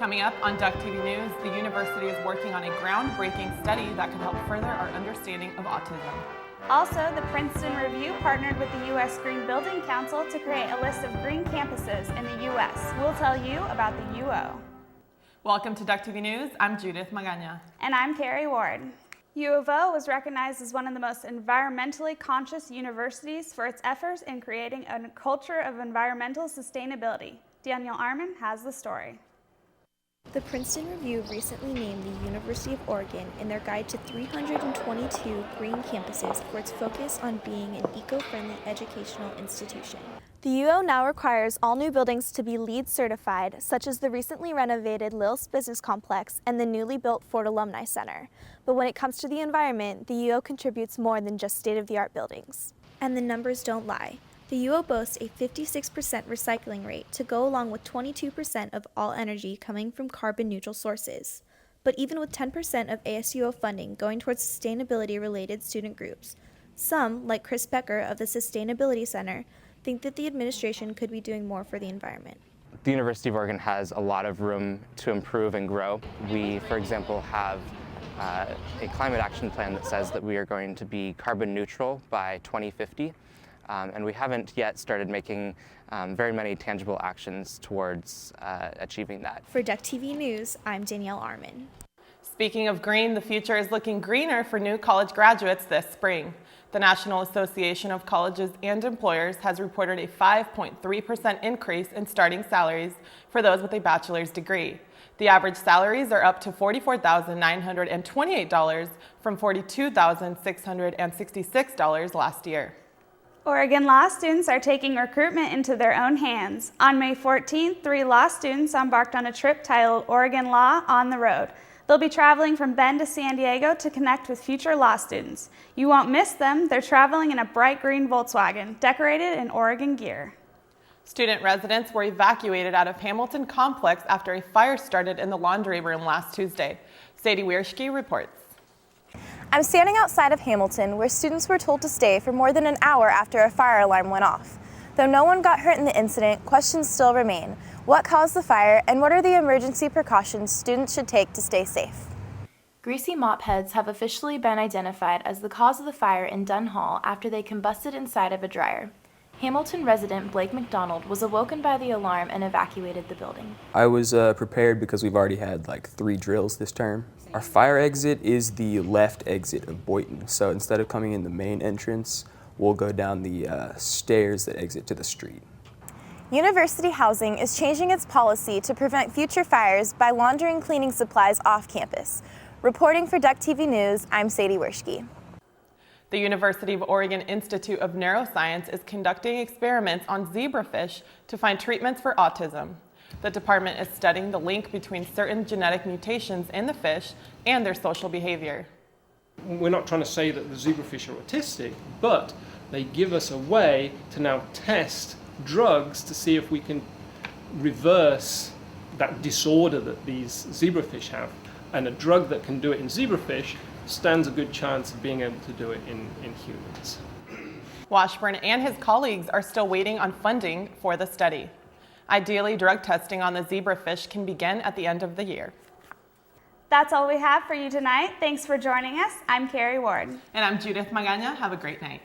Coming up on Duck TV News, the university is working on a groundbreaking study that could help further our understanding of autism. Also, the Princeton Review partnered with the U.S. Green Building Council to create a list of green campuses in the U.S. We'll tell you about the UO. Welcome to Duck TV News. I'm Judith Magaña. And I'm Carrie Ward. U of O was recognized as one of the most environmentally conscious universities for its efforts in creating a culture of environmental sustainability. Daniel Arman has the story. The Princeton Review recently named the University of Oregon in their guide to 322 green campuses for its focus on being an eco-friendly educational institution. The UO now requires all new buildings to be LEED certified, such as the recently renovated Lil's Business Complex and the newly built Ford Alumni Center. But when it comes to the environment, the UO contributes more than just state-of-the-art buildings. And the numbers don't lie. The UO boasts a 56% recycling rate to go along with 22% of all energy coming from carbon-neutral sources. But even with 10% of ASUO funding going towards sustainability-related student groups, some, like Chris Becker of the Sustainability Center, think that the administration could be doing more for the environment. The University of Oregon has a lot of room to improve and grow. We, for example, have a climate action plan that says that we are going to be carbon neutral by 2050. And we haven't yet started making very many tangible actions towards achieving that. For Duck TV News, I'm Danielle Arman. Speaking of green, the future is looking greener for new college graduates this spring. The National Association of Colleges and Employers has reported a 5.3% increase in starting salaries for those with a bachelor's degree. The average salaries are up to $44,928 from $42,666 last year. Oregon law students are taking recruitment into their own hands. On May 14th, 3 law students embarked on a trip titled Oregon Law on the Road. They'll be traveling from Bend to San Diego to connect with future law students. You won't miss them. They're traveling in a bright green Volkswagen, decorated in Oregon gear. Student residents were evacuated out of Hamilton Complex after a fire started in the laundry room last Tuesday. Sadie Wiersky reports. I'm standing outside of Hamilton where students were told to stay for more than an hour after a fire alarm went off. Though no one got hurt in the incident, questions still remain. What caused the fire and what are the emergency precautions students should take to stay safe? Greasy mop heads have officially been identified as the cause of the fire in Dunn Hall after they combusted inside of a dryer. Hamilton resident Blake McDonald was awoken by the alarm and evacuated the building. I was prepared because we've already had like 3 drills this term. Our fire exit is the left exit of Boynton, so instead of coming in the main entrance, we'll go down the stairs that exit to the street. University Housing is changing its policy to prevent future fires by laundering cleaning supplies off campus. Reporting for Duck TV News, I'm Sadie Wiersky. The University of Oregon Institute of Neuroscience is conducting experiments on zebrafish to find treatments for autism. The department is studying the link between certain genetic mutations in the fish and their social behavior. We're not trying to say that the zebrafish are autistic, but they give us a way to now test drugs to see if we can reverse that disorder that these zebrafish have. And a drug that can do it in zebrafish stands a good chance of being able to do it in humans. Washburn and his colleagues are still waiting on funding for the study. Ideally, drug testing on the zebrafish can begin at the end of the year. That's all we have for you tonight. Thanks for joining us. I'm Carrie Ward. And I'm Judith Magaña. Have a great night.